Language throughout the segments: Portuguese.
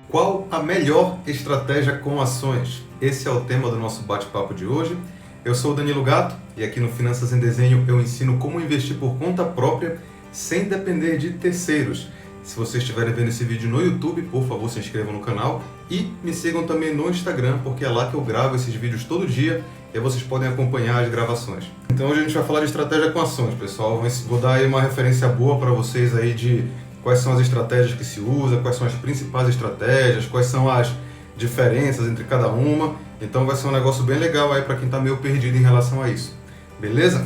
Qual a melhor estratégia com ações? Esse é o tema do nosso bate-papo de hoje. Eu sou o Danilo Gatto e aqui no Finanças em Desenho eu ensino como investir por conta própria sem depender de terceiros. Se vocês estiverem vendo esse vídeo no YouTube, por favor, se inscrevam no canal e me sigam também no Instagram, porque é lá que eu gravo esses vídeos todo dia e vocês podem acompanhar as gravações. Então hoje a gente vai falar de estratégia com ações, pessoal. Vou dar aí uma referência boa para vocês aí de quais são as estratégias que se usa, quais são as principais estratégias, quais são as diferenças entre cada uma. Então vai ser um negócio bem legal aí para quem está meio perdido em relação a isso. Beleza?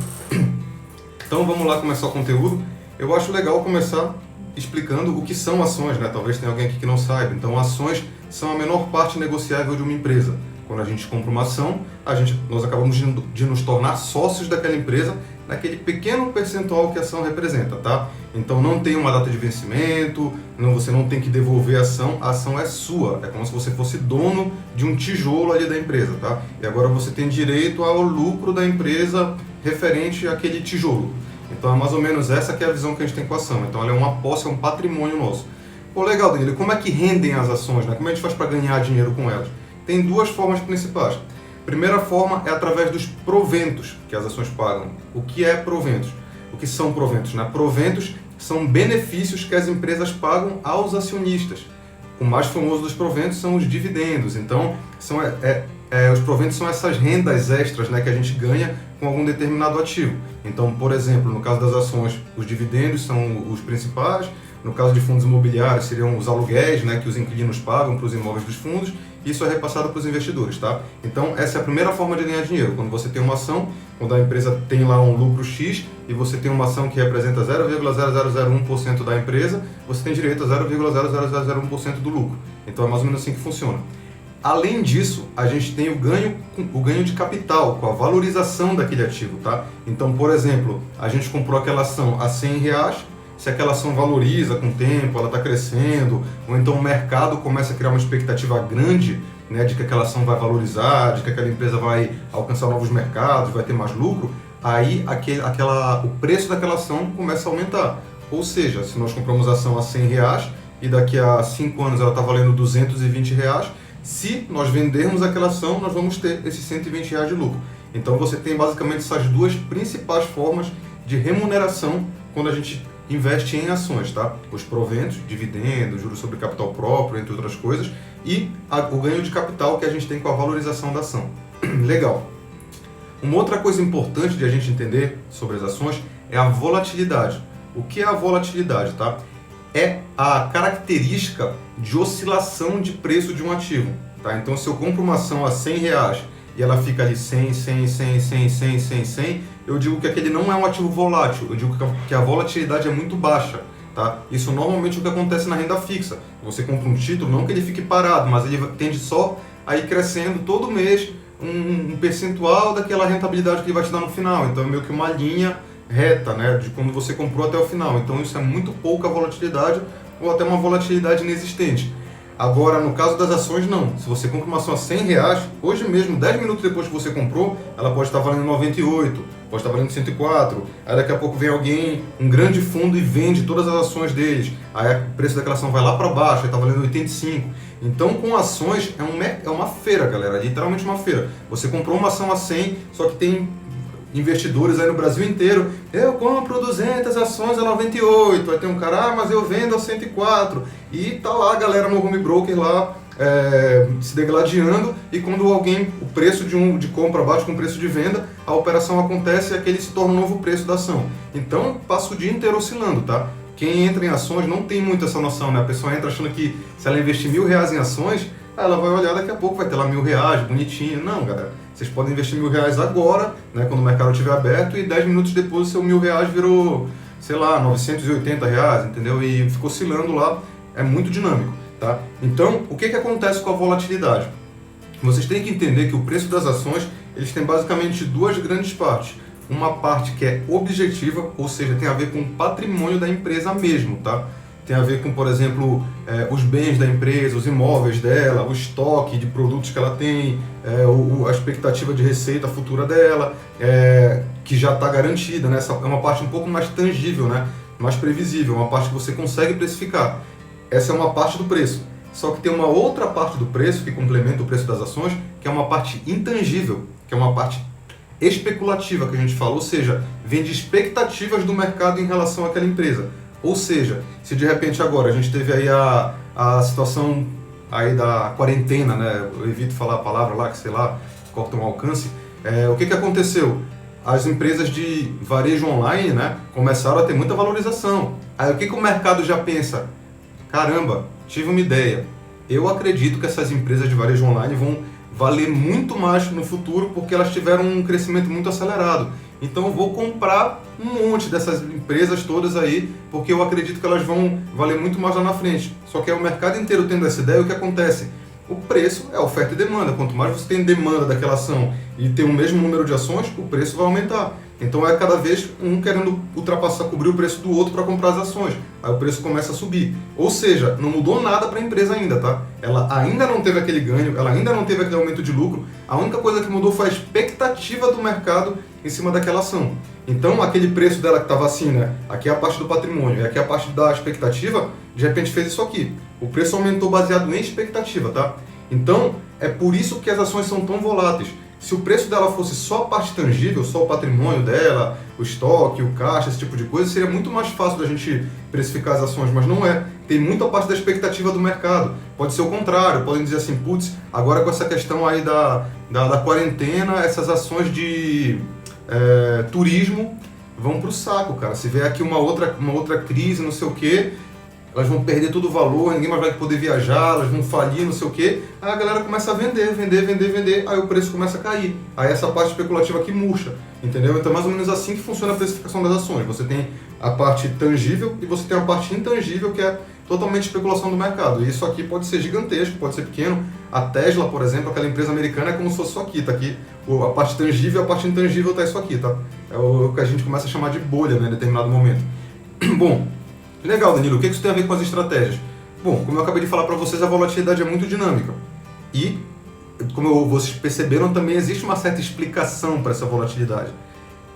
Então vamos lá começar o conteúdo. Eu acho legal começar explicando o que são ações, né? Talvez tenha alguém aqui que não saiba. Então ações são a menor parte negociável de uma empresa. Quando a gente compra uma ação, nós acabamos de nos tornar sócios daquela empresa naquele pequeno percentual que a ação representa, tá? Então não tem uma data de vencimento, você não tem que devolver a ação é sua, é como se você fosse dono de um tijolo ali da empresa, tá? E agora você tem direito ao lucro da empresa referente àquele tijolo. Então é mais ou menos essa que é a visão que a gente tem com a ação. Então ela é uma posse, é um patrimônio nosso. Pô, legal, Danilo, como é que rendem as ações, né? Como a gente faz para ganhar dinheiro com elas? Tem duas formas principais. Primeira forma é através dos proventos que as ações pagam. O que é proventos? O que são proventos, né? Proventos são benefícios que as empresas pagam aos acionistas. O mais famoso dos proventos são os dividendos. Então, os proventos são essas rendas extras, né, que a gente ganha com algum determinado ativo. Então, por exemplo, no caso das ações, os dividendos são os principais. No caso de fundos imobiliários, seriam os aluguéis, né, que os inquilinos pagam para os imóveis dos fundos. Isso é repassado para os investidores, tá? Então, essa é a primeira forma de ganhar dinheiro. Quando você tem uma ação, quando a empresa tem lá um lucro X e você tem uma ação que representa 0,0001% da empresa, você tem direito a 0,0001% do lucro. Então, é mais ou menos assim que funciona. Além disso, a gente tem o ganho de capital, com a valorização daquele ativo, tá? Então, por exemplo, a gente comprou aquela ação a R$100, se aquela ação valoriza com o tempo, ela está crescendo, ou então o mercado começa a criar uma expectativa grande, né, de que aquela ação vai valorizar, de que aquela empresa vai alcançar novos mercados, vai ter mais lucro, aí o preço daquela ação começa a aumentar. Ou seja, se nós compramos a ação a R$100 e daqui a 5 anos ela está valendo R$220, se nós vendermos aquela ação, nós vamos ter esses R$120 de lucro. Então você tem basicamente essas duas principais formas de remuneração quando a gente investe em ações, tá? Os proventos, dividendos, juros sobre capital próprio, entre outras coisas, e o ganho de capital que a gente tem com a valorização da ação. Legal. Uma outra coisa importante de a gente entender sobre as ações é a volatilidade. O que é a volatilidade, tá? É a característica de oscilação de preço de um ativo, tá? Então, se eu compro uma ação a R$100 e ela fica ali 100, 100, 100, 100, 100, 100, 100, eu digo que aquele não é um ativo volátil, eu digo que a volatilidade é muito baixa, tá? Isso normalmente é o que acontece na renda fixa. Você compra um título, não que ele fique parado, mas ele tende só a ir crescendo todo mês um percentual daquela rentabilidade que ele vai te dar no final. Então é meio que uma linha reta, né, de quando você comprou até o final. Então isso é muito pouca volatilidade ou até uma volatilidade inexistente. Agora, no caso das ações, não. Se você compra uma ação a R$100, hoje mesmo, 10 minutos depois que você comprou, ela pode estar valendo 98, pode estar valendo 104. Aí daqui a pouco vem alguém, um grande fundo, e vende todas as ações deles. Aí o preço daquela ação vai lá para baixo, aí está valendo 85. Então, com ações, é uma feira, galera. Literalmente uma feira. Você comprou uma ação a 100, só que tem investidores aí no Brasil inteiro, eu compro 200 ações a 98, aí tem um cara, mas eu vendo a 104, e tá lá a galera no home broker lá, se degladiando, e quando o preço de compra bate com o preço de venda, a operação acontece e aquele se torna um novo preço da ação. Então, passa o dia inteiro oscilando, tá? Quem entra em ações não tem muito essa noção, né? A pessoa entra achando que se ela investir R$1.000 em ações, ela vai olhar daqui a pouco, vai ter lá R$1.000, bonitinho. Não, galera. Vocês podem investir R$1.000 agora, né, quando o mercado estiver aberto, e 10 minutos depois o seu R$1.000 virou, sei lá, R$980, entendeu? E ficou oscilando lá, é muito dinâmico, tá? Então, o que acontece com a volatilidade? Vocês têm que entender que o preço das ações, eles têm basicamente duas grandes partes. Uma parte que é objetiva, ou seja, tem a ver com o patrimônio da empresa mesmo, tá? Tem a ver com, por exemplo, os bens da empresa, os imóveis dela, o estoque de produtos que ela tem, a expectativa de receita futura dela, que já está garantida, né? Essa é uma parte um pouco mais tangível, né? Mais previsível, uma parte que você consegue precificar. Essa é uma parte do preço. só que tem uma outra parte do preço que complementa o preço das ações, que é uma parte intangível, que é uma parte especulativa que a gente fala, ou seja, vem de expectativas do mercado em relação àquela empresa. Ou seja, se de repente agora a gente teve aí a situação aí da quarentena, né? Eu evito falar a palavra lá, que sei lá, corta um alcance. O que aconteceu? As empresas de varejo online, né, começaram a ter muita valorização. Aí o que o mercado já pensa? Caramba, tive uma ideia. Eu acredito que essas empresas de varejo online vão valer muito mais no futuro porque elas tiveram um crescimento muito acelerado. Então eu vou comprar um monte dessas empresas todas aí, porque eu acredito que elas vão valer muito mais lá na frente. Só que é o mercado inteiro tendo essa ideia, o que acontece? O preço é oferta e demanda. Quanto mais você tem demanda daquela ação e tem o mesmo número de ações, o preço vai aumentar. Então é cada vez um querendo ultrapassar, cobrir o preço do outro para comprar as ações. Aí o preço começa a subir. Ou seja, não mudou nada para a empresa ainda, tá? Ela ainda não teve aquele ganho, ela ainda não teve aquele aumento de lucro. A única coisa que mudou foi a expectativa do mercado em cima daquela ação. Então aquele preço dela que estava assim, né? Aqui é a parte do patrimônio e aqui é a parte da expectativa, de repente fez isso aqui. O preço aumentou baseado em expectativa, tá? Então é por isso que as ações são tão voláteis. Se o preço dela fosse só a parte tangível, só o patrimônio dela, o estoque, o caixa, esse tipo de coisa, seria muito mais fácil da gente precificar as ações, mas não é. Tem muita parte da expectativa do mercado. Pode ser o contrário, podem dizer assim, putz, agora com essa questão aí da quarentena, essas ações de turismo vão pro saco, cara. Se vier aqui uma outra crise, não sei o quê, elas vão perder todo o valor, ninguém mais vai poder viajar, elas vão falir, não sei o quê. Aí a galera começa a vender, aí o preço começa a cair. Aí essa parte especulativa aqui murcha, entendeu? Então é mais ou menos assim que funciona a precificação das ações. Você tem a parte tangível e você tem a parte intangível, que é totalmente especulação do mercado. E isso aqui pode ser gigantesco, pode ser pequeno. A Tesla, por exemplo, aquela empresa americana, é como se fosse isso aqui, tá aqui. A parte tangível e a parte intangível tá isso aqui, tá? É o que a gente começa a chamar de bolha, né, em determinado momento. Bom, legal, Danilo, o que isso tem a ver com as estratégias? Bom, como eu acabei de falar para vocês, a volatilidade é muito dinâmica. E, como vocês perceberam, também existe uma certa explicação para essa volatilidade.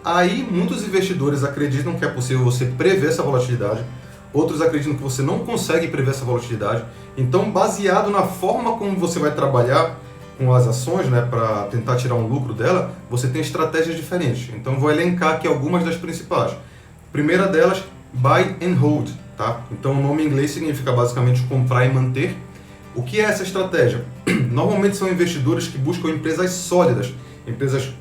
Aí, muitos investidores acreditam que é possível você prever essa volatilidade, outros acreditam que você não consegue prever essa volatilidade. Então, baseado na forma como você vai trabalhar com as ações, né, para tentar tirar um lucro dela, você tem estratégias diferentes. Então, vou elencar aqui algumas das principais. Primeira delas, Buy and Hold, tá? Então o nome em inglês significa basicamente comprar e manter. O que é essa estratégia? Normalmente são investidores que buscam empresas sólidas, empresas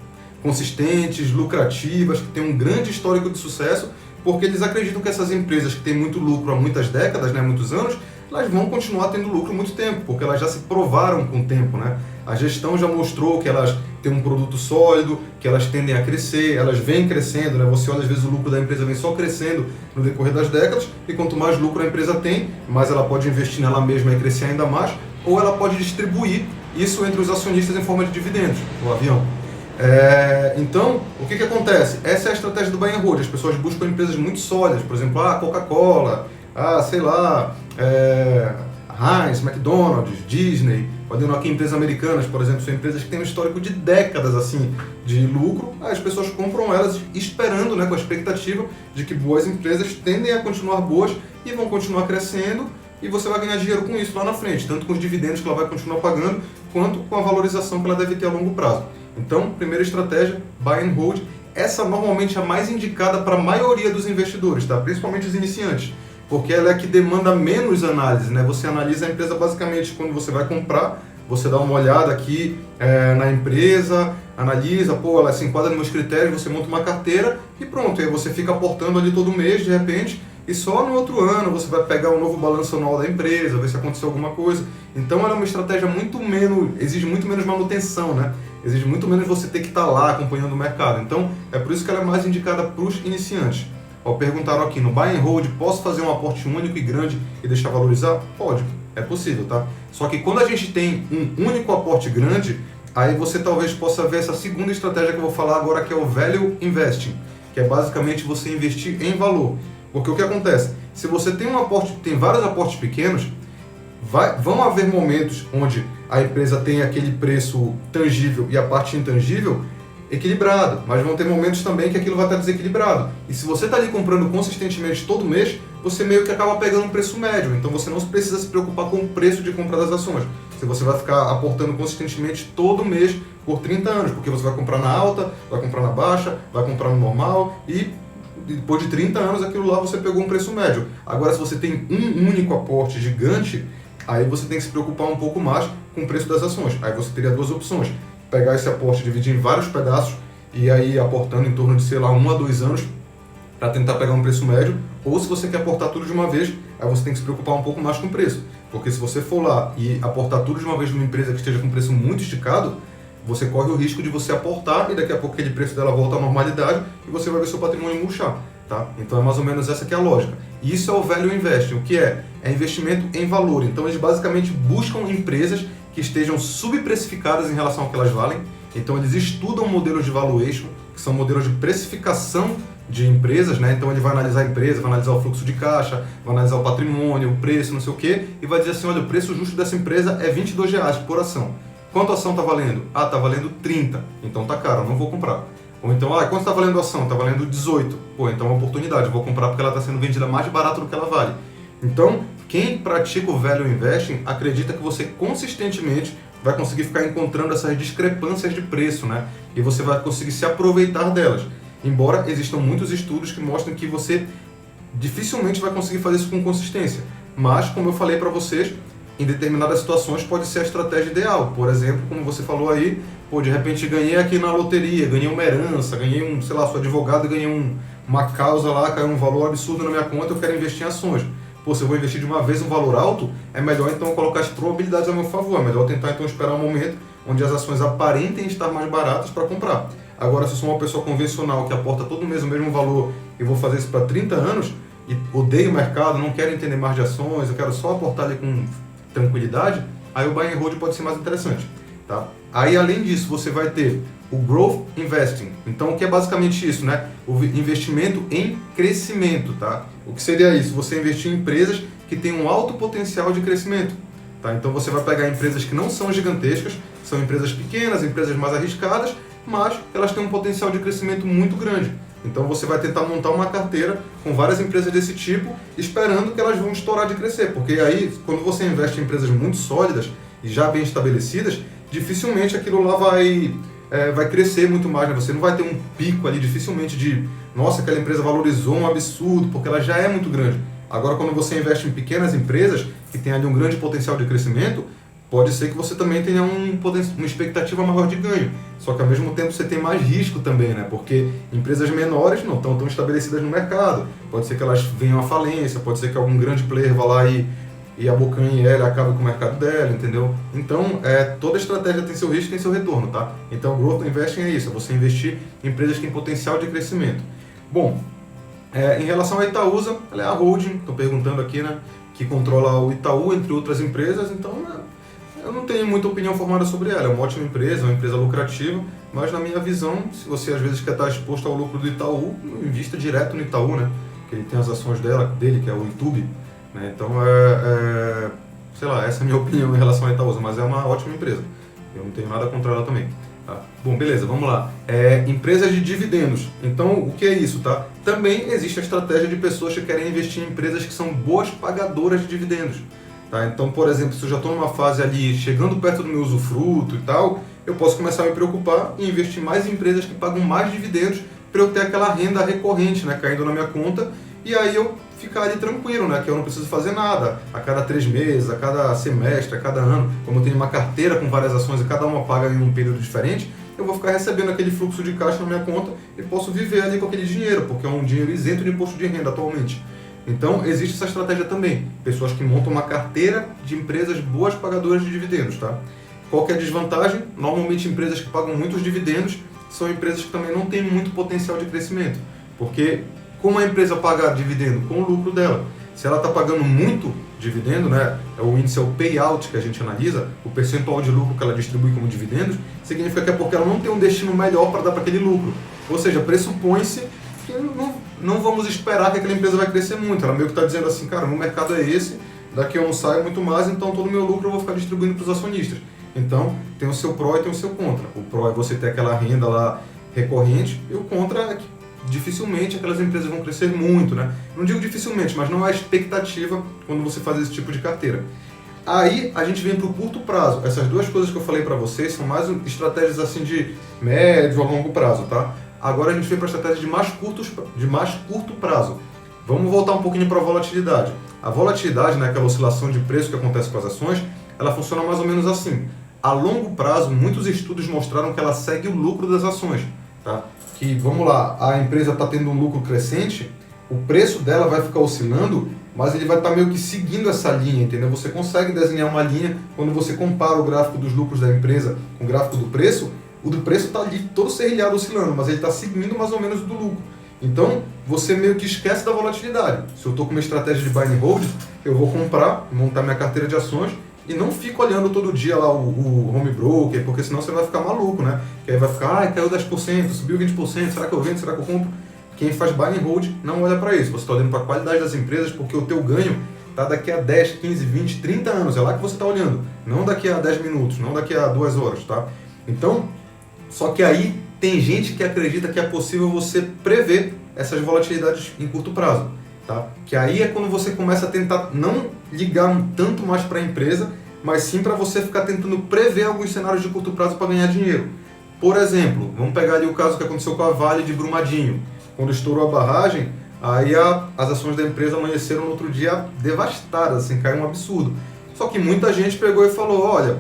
consistentes, lucrativas, que têm um grande histórico de sucesso, porque eles acreditam que essas empresas que têm muito lucro há muitas décadas, né, muitos anos, elas vão continuar tendo lucro muito tempo, porque elas já se provaram com o tempo, né? A gestão já mostrou que elas têm um produto sólido, que elas tendem a crescer, elas vêm crescendo, né? Você olha, às vezes o lucro da empresa vem só crescendo no decorrer das décadas, e quanto mais lucro a empresa tem, mais ela pode investir nela mesma e crescer ainda mais, ou ela pode distribuir isso entre os acionistas em forma de dividendos, o avião. Então, o que acontece? Essa é a estratégia do buy and hold. As pessoas buscam empresas muito sólidas, por exemplo, a Coca-Cola, sei lá, Heinz, McDonald's, Disney, podendo aqui empresas americanas, por exemplo, são empresas que têm um histórico de décadas assim de lucro. As pessoas compram elas esperando, né, com a expectativa de que boas empresas tendem a continuar boas e vão continuar crescendo, e você vai ganhar dinheiro com isso lá na frente, tanto com os dividendos que ela vai continuar pagando, quanto com a valorização que ela deve ter a longo prazo. Então, primeira estratégia, buy and hold. Essa normalmente é a mais indicada para a maioria dos investidores, tá? Principalmente os iniciantes, porque ela é a que demanda menos análise, né? Você analisa a empresa basicamente quando você vai comprar, você dá uma olhada aqui na empresa, analisa, ela se enquadra nos meus critérios, você monta uma carteira e pronto, aí você fica aportando ali todo mês, de repente, e só no outro ano você vai pegar um novo balanço anual da empresa, ver se aconteceu alguma coisa. Então ela é uma estratégia exige muito menos manutenção, né? Exige muito menos você ter que estar lá acompanhando o mercado. Então é por isso que ela é mais indicada para os iniciantes. Perguntaram aqui, no buy and hold, posso fazer um aporte único e grande e deixar valorizar? Pode, é possível, tá? Só que quando a gente tem um único aporte grande, aí você talvez possa ver essa segunda estratégia que eu vou falar agora, que é o Value Investing, que é basicamente você investir em valor. Porque o que acontece? Se você tem vários aportes pequenos, vão haver momentos onde a empresa tem aquele preço tangível e a parte intangível equilibrado, mas vão ter momentos também que aquilo vai estar desequilibrado. E se você está ali comprando consistentemente todo mês, você meio que acaba pegando um preço médio. Então você não precisa se preocupar com o preço de compra das ações. Se você vai ficar aportando consistentemente todo mês por 30 anos, porque você vai comprar na alta, vai comprar na baixa, vai comprar no normal e depois de 30 anos aquilo lá você pegou um preço médio. Agora, se você tem um único aporte gigante, aí você tem que se preocupar um pouco mais com o preço das ações. Aí você teria duas opções: pegar esse aporte, dividir em vários pedaços e aí aportando em torno de, sei lá, 1 a 2 anos para tentar pegar um preço médio, ou se você quer aportar tudo de uma vez, aí você tem que se preocupar um pouco mais com o preço. Porque se você for lá e aportar tudo de uma vez numa empresa que esteja com preço muito esticado, você corre o risco de você aportar e daqui a pouco aquele preço dela volta à normalidade e você vai ver seu patrimônio murchar, tá? Então é mais ou menos essa que é a lógica. E isso é o value investing. O que é? É investimento em valor. Então eles basicamente buscam empresas que estejam subprecificadas em relação ao que elas valem. Então eles estudam modelos de valuation, que são modelos de precificação de empresas, né? Então ele vai analisar a empresa, vai analisar o fluxo de caixa, vai analisar o patrimônio, o preço, não sei o quê, e vai dizer assim, olha, o preço justo dessa empresa é R$22 por ação. Quanto a ação está valendo? Ah, está valendo 30, então tá caro, não vou comprar. Ou então, quanto está valendo a ação? Está valendo 18. Pô, então é uma oportunidade, vou comprar porque ela está sendo vendida mais barato do que ela vale. Então, quem pratica o value investing acredita que você consistentemente vai conseguir ficar encontrando essas discrepâncias de preço, né? E você vai conseguir se aproveitar delas. Embora existam muitos estudos que mostram que você dificilmente vai conseguir fazer isso com consistência. Mas, como eu falei para vocês, em determinadas situações pode ser a estratégia ideal. Por exemplo, como você falou aí, pô, de repente ganhei aqui na loteria, ganhei uma herança, ganhei sei lá, sou advogado, ganhei uma causa lá, caiu um valor absurdo na minha conta, eu quero investir em ações. Pô, se eu vou investir de uma vez um valor alto, é melhor então colocar as probabilidades a meu favor, é melhor tentar então esperar um momento onde as ações aparentem estar mais baratas para comprar. Agora, se eu sou uma pessoa convencional que aporta todo mês o mesmo valor e vou fazer isso para 30 anos e odeio o mercado, não quero entender mais de ações, eu quero só aportar ali com tranquilidade, aí o buy and hold pode ser mais interessante, tá? Aí, além disso, você vai ter o Growth Investing. Então, o que é basicamente isso, né? O investimento em crescimento, tá? O que seria isso? Você investir em empresas que têm um alto potencial de crescimento, tá? Então, você vai pegar empresas que não são gigantescas, são empresas pequenas, empresas mais arriscadas, mas elas têm um potencial de crescimento muito grande. Então você vai tentar montar uma carteira com várias empresas desse tipo, esperando que elas vão estourar de crescer, porque aí, quando você investe em empresas muito sólidas e já bem estabelecidas, dificilmente aquilo lá vai crescer muito mais, né? Você não vai ter um pico ali, dificilmente nossa, aquela empresa valorizou um absurdo, porque ela já é muito grande. Agora, quando você investe em pequenas empresas, que tem ali um grande potencial de crescimento, pode ser que você também tenha uma expectativa maior de ganho. Só que ao mesmo tempo você tem mais risco também, né? Porque empresas menores não estão tão estabelecidas no mercado. Pode ser que elas venham à falência, pode ser que algum grande player vá lá e abocanhe ela e acabe com o mercado dela, entendeu? Então, toda estratégia tem seu risco e tem seu retorno, tá? Então, o Growth Investing é isso, é você investir em empresas que têm potencial de crescimento. Bom, em relação à Itaúsa, ela é a holding, estou perguntando aqui, né? Que controla o Itaú, entre outras empresas, então... eu não tenho muita opinião formada sobre ela, é uma ótima empresa, uma empresa lucrativa, mas na minha visão, se você às vezes quer estar exposto ao lucro do Itaú, invista direto no Itaú, né? Que ele tem as ações dele, que é o YouTube, né? Então, sei lá, essa é a minha opinião em relação à Itaúsa, mas é uma ótima empresa. Eu não tenho nada contra ela também. Tá? Bom, beleza, vamos lá. Empresas de dividendos. Então, o que é isso, tá? Também existe a estratégia de pessoas que querem investir em empresas que são boas pagadoras de dividendos. Tá? Então, por exemplo, se eu já estou numa fase ali, chegando perto do meu usufruto e tal, eu posso começar a me preocupar e investir mais em empresas que pagam mais dividendos para eu ter aquela renda recorrente, né, caindo na minha conta, e aí eu ficar ali tranquilo, né, que eu não preciso fazer nada a cada 3 meses, a cada semestre, a cada ano. Como eu tenho uma carteira com várias ações e cada uma paga em um período diferente, eu vou ficar recebendo aquele fluxo de caixa na minha conta e posso viver ali com aquele dinheiro, porque é um dinheiro isento de imposto de renda atualmente. Então, existe essa estratégia também. Pessoas que montam uma carteira de empresas boas pagadoras de dividendos, tá? Qual que é a desvantagem? Normalmente, empresas que pagam muitos dividendos são empresas que também não têm muito potencial de crescimento. Porque, como a empresa paga dividendo? Com o lucro dela. Se ela está pagando muito dividendo, né? O índice é o payout que a gente analisa, o percentual de lucro que ela distribui como dividendos, significa que é porque ela não tem um destino melhor para dar para aquele lucro. Ou seja, pressupõe-se que não vamos esperar que aquela empresa vai crescer muito. Ela meio que está dizendo assim, cara, meu mercado é esse, daqui eu não saio muito mais, então todo o meu lucro eu vou ficar distribuindo para os acionistas. Então, tem o seu pró e tem o seu contra. O pró é você ter aquela renda lá recorrente, e o contra é que dificilmente aquelas empresas vão crescer muito, né? Não digo dificilmente, mas não há expectativa quando você faz esse tipo de carteira. Aí a gente vem para o curto prazo. Essas duas coisas que eu falei para vocês são mais estratégias assim de médio a longo prazo, tá? Agora a gente vem para a estratégia de mais curto prazo. Vamos voltar um pouquinho para a volatilidade. A volatilidade, né, aquela oscilação de preço que acontece com as ações, ela funciona mais ou menos assim. A longo prazo, muitos estudos mostraram que ela segue o lucro das ações, tá? Que, vamos lá, a empresa está tendo um lucro crescente, o preço dela vai ficar oscilando, mas ele vai estar meio que seguindo essa linha, entendeu? Você consegue desenhar uma linha quando você compara o gráfico dos lucros da empresa com o gráfico do preço, o do preço está ali todo serrilhado oscilando, mas ele está seguindo mais ou menos o do lucro. Então, você meio que esquece da volatilidade. Se eu estou com uma estratégia de buy and hold, eu vou comprar, montar minha carteira de ações e não fico olhando todo dia lá o home broker, porque senão você vai ficar maluco, né? Que aí vai ficar, caiu 10%, subiu 20%, será que eu vendo, será que eu compro? Quem faz buy and hold não olha para isso. Você está olhando para a qualidade das empresas, porque o teu ganho está daqui a 10, 15, 20, 30 anos. É lá que você está olhando. Não daqui a 10 minutos, não daqui a 2 horas, tá? Então, só que aí tem gente que acredita que é possível você prever essas volatilidades em curto prazo, tá? Que aí é quando você começa a tentar não ligar tanto mais para a empresa, mas sim para você ficar tentando prever alguns cenários de curto prazo para ganhar dinheiro. Por exemplo, vamos pegar ali o caso que aconteceu com a Vale de Brumadinho. Quando estourou a barragem, aí as ações da empresa amanheceram no outro dia devastadas, assim, caiu um absurdo. Só que muita gente pegou e falou, olha,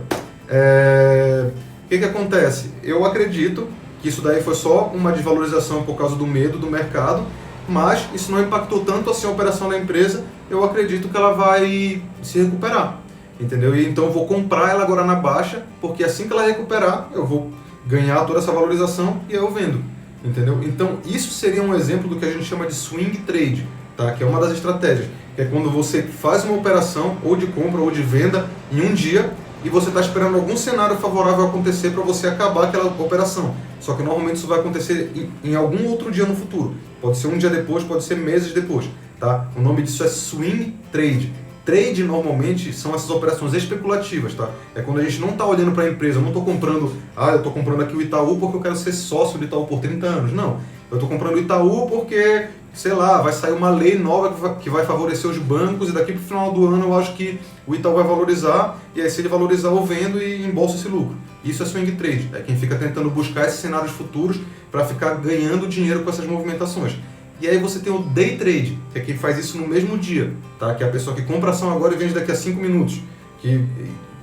o que acontece? Eu acredito que isso daí foi só uma desvalorização por causa do medo do mercado, mas isso não impactou tanto assim a operação da empresa, eu acredito que ela vai se recuperar, entendeu? E então eu vou comprar ela agora na baixa, porque assim que ela recuperar, eu vou ganhar toda essa valorização e eu vendo. Entendeu? Então isso seria um exemplo do que a gente chama de swing trade, tá? Que é uma das estratégias, que é quando você faz uma operação ou de compra ou de venda em um dia e você está esperando algum cenário favorável acontecer para você acabar aquela operação. Só que normalmente isso vai acontecer em algum outro dia no futuro. Pode ser um dia depois, pode ser meses depois, tá? O nome disso é swing trade. Trade normalmente são essas operações especulativas, tá? É quando a gente não está olhando para a empresa, eu não estou comprando, eu estou comprando aqui o Itaú porque eu quero ser sócio do Itaú por 30 anos. Não, eu estou comprando o Itaú porque, sei lá, vai sair uma lei nova que vai favorecer os bancos e daqui para o final do ano eu acho que o Itaú vai valorizar e aí se ele valorizar eu vendo e embolso esse lucro. Isso é swing trade, é quem fica tentando buscar esses cenários futuros para ficar ganhando dinheiro com essas movimentações. E aí você tem o day trade, que é quem faz isso no mesmo dia, tá? Que é a pessoa que compra ação agora e vende daqui a 5 minutos, que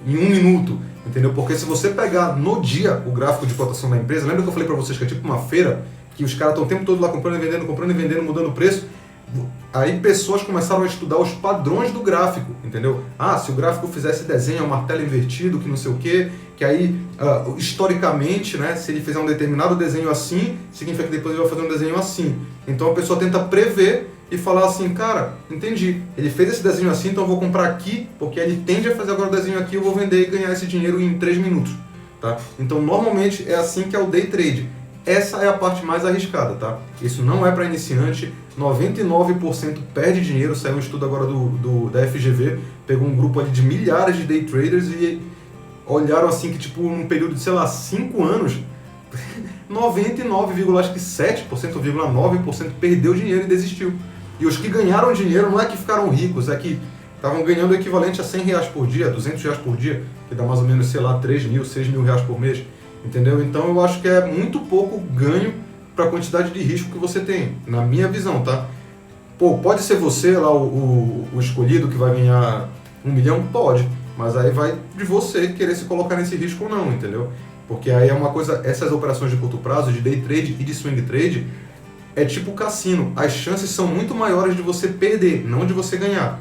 em 1 minuto, entendeu? Porque se você pegar no dia o gráfico de cotação da empresa, lembra que eu falei para vocês que é tipo uma feira, que os caras estão o tempo todo lá comprando e vendendo, mudando o preço? Aí pessoas começaram a estudar os padrões do gráfico, entendeu? Se o gráfico fizesse desenho, é um martelo invertido, que não sei o quê, que aí, historicamente, né, se ele fizer um determinado desenho assim, significa que depois ele vai fazer um desenho assim. Então a pessoa tenta prever e falar assim, cara, entendi, ele fez esse desenho assim, então eu vou comprar aqui, porque ele tende a fazer agora o desenho aqui, eu vou vender e ganhar esse dinheiro em 3 minutos, tá? Então normalmente é assim que é o day trade. Essa é a parte mais arriscada, tá? Isso não é para iniciante, 99% perde dinheiro, saiu um estudo agora da FGV, pegou um grupo ali de milhares de day traders e olharam assim que tipo num período de, sei lá, 5 anos, 99,7% ou 9% perdeu dinheiro e desistiu. E os que ganharam dinheiro não é que ficaram ricos, é que estavam ganhando o equivalente a 100 reais por dia, 200 reais por dia, que dá mais ou menos, sei lá, 3 mil, 6 mil reais por mês. Entendeu? Então eu acho que é muito pouco ganho para a quantidade de risco que você tem, na minha visão, tá? Pô, pode ser você lá o escolhido que vai ganhar 1 milhão? Pode, mas aí vai de você querer se colocar nesse risco ou não, entendeu? Porque aí é uma coisa, essas operações de curto prazo, de day trade e de swing trade, é tipo cassino, as chances são muito maiores de você perder, não de você ganhar.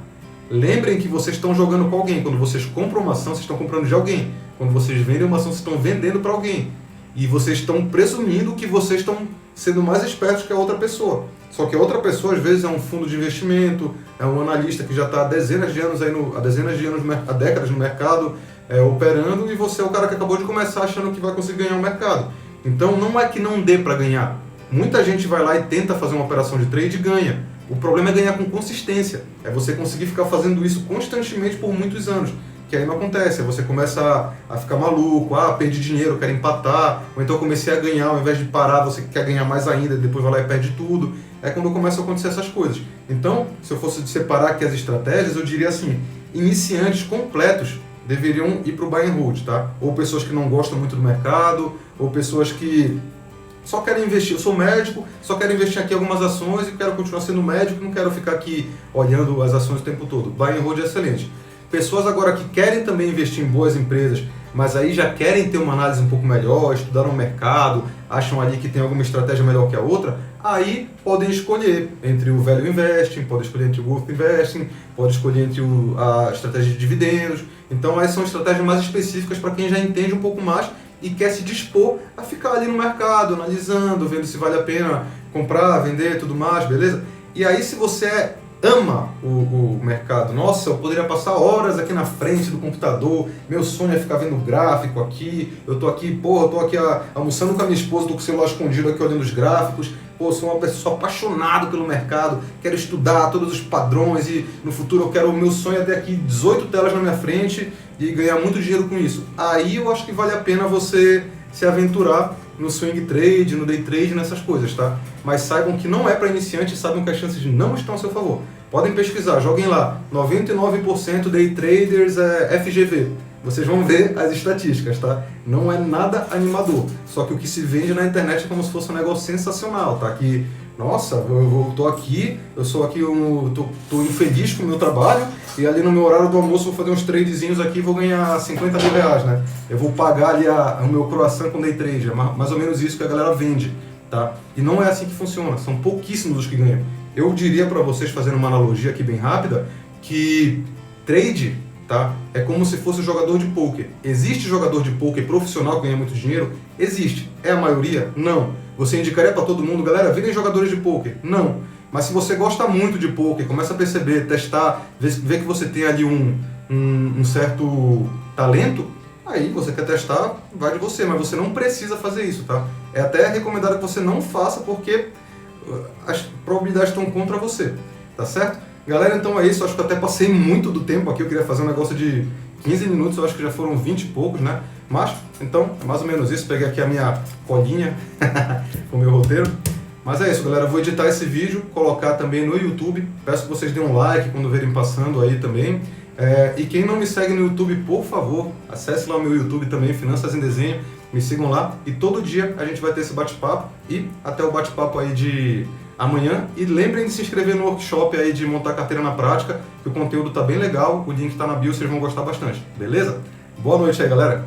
Lembrem que vocês estão jogando com alguém, quando vocês compram uma ação, vocês estão comprando de alguém. Quando vocês vendem uma ação, vocês estão vendendo para alguém. E vocês estão presumindo que vocês estão sendo mais espertos que a outra pessoa. Só que a outra pessoa, às vezes, é um fundo de investimento, é um analista que já está há dezenas de anos, há décadas no mercado, operando, e você é o cara que acabou de começar achando que vai conseguir ganhar o mercado. Então, não é que não dê para ganhar. Muita gente vai lá e tenta fazer uma operação de trade e ganha. O problema é ganhar com consistência. É você conseguir ficar fazendo isso constantemente por muitos anos. que aí não acontece, aí você começa a ficar maluco, perdi dinheiro, quero empatar, ou então comecei a ganhar, ao invés de parar, você quer ganhar mais ainda, depois vai lá e perde tudo. É quando começam a acontecer essas coisas. Então, se eu fosse separar aqui as estratégias, eu diria assim, iniciantes completos deveriam ir para o buy and hold, tá? Ou pessoas que não gostam muito do mercado, ou pessoas que só quero investir, eu sou médico, só quero investir aqui em algumas ações e quero continuar sendo médico, não quero ficar aqui olhando as ações o tempo todo. Buy and hold é excelente. Pessoas agora que querem também investir em boas empresas, mas aí já querem ter uma análise um pouco melhor, estudaram o mercado, acham ali que tem alguma estratégia melhor que a outra, aí podem escolher entre o Value Investing, podem escolher entre o Growth Investing, podem escolher entre a estratégia de dividendos. Então aí são estratégias mais específicas para quem já entende um pouco mais e quer se dispor a ficar ali no mercado, analisando, vendo se vale a pena comprar, vender, tudo mais, beleza? E aí se você ama o mercado, nossa, eu poderia passar horas aqui na frente do computador, meu sonho é ficar vendo o gráfico aqui, eu tô aqui almoçando com a minha esposa, tô com o celular escondido aqui olhando os gráficos, sou uma pessoa, sou apaixonado pelo mercado, quero estudar todos os padrões e no futuro o meu sonho é ter aqui 18 telas na minha frente e ganhar muito dinheiro com isso. Aí eu acho que vale a pena você se aventurar no swing trade, no day trade, nessas coisas, tá? Mas saibam que não é para iniciantes, saibam que as chances não estão a seu favor. Podem pesquisar, joguem lá, 99% day traders é FGV. Vocês vão ver as estatísticas, tá? Não é nada animador. Só que o que se vende na internet é como se fosse um negócio sensacional, tá? Que, nossa, eu tô aqui, tô infeliz com o meu trabalho e ali no meu horário do almoço vou fazer uns tradezinhos aqui e vou ganhar 50 mil reais, né? Eu vou pagar ali o meu croissant com day trade, é mais ou menos isso que a galera vende, tá? E não é assim que funciona, são pouquíssimos os que ganham. Eu diria para vocês, fazendo uma analogia aqui bem rápida, que trade, tá? É como se fosse um jogador de pôquer. Existe jogador de pôquer profissional que ganha muito dinheiro? Existe. É a maioria? Não. Você indicaria para todo mundo, galera, virem jogadores de pôquer? Não. Mas se você gosta muito de pôquer, começa a perceber, testar, ver que você tem ali um certo talento, aí você quer testar, vai de você, mas você não precisa fazer isso, tá? É até recomendado que você não faça porque as probabilidades estão contra você, tá certo? Galera, então é isso, acho que eu até passei muito do tempo aqui, eu queria fazer um negócio de 15 minutos, eu acho que já foram 20 e poucos, né? Mas, então, é mais ou menos isso, peguei aqui a minha colinha com o meu roteiro. Mas é isso, galera, eu vou editar esse vídeo, colocar também no YouTube, peço que vocês deem um like quando verem passando aí também. E quem não me segue no YouTube, por favor, acesse lá o meu YouTube também, Finanças em Desenho, me sigam lá e todo dia a gente vai ter esse bate-papo e até o bate-papo aí de amanhã. E lembrem de se inscrever no workshop aí de montar carteira na prática, que o conteúdo tá bem legal, o link tá na bio, vocês vão gostar bastante, beleza? Boa noite aí, galera!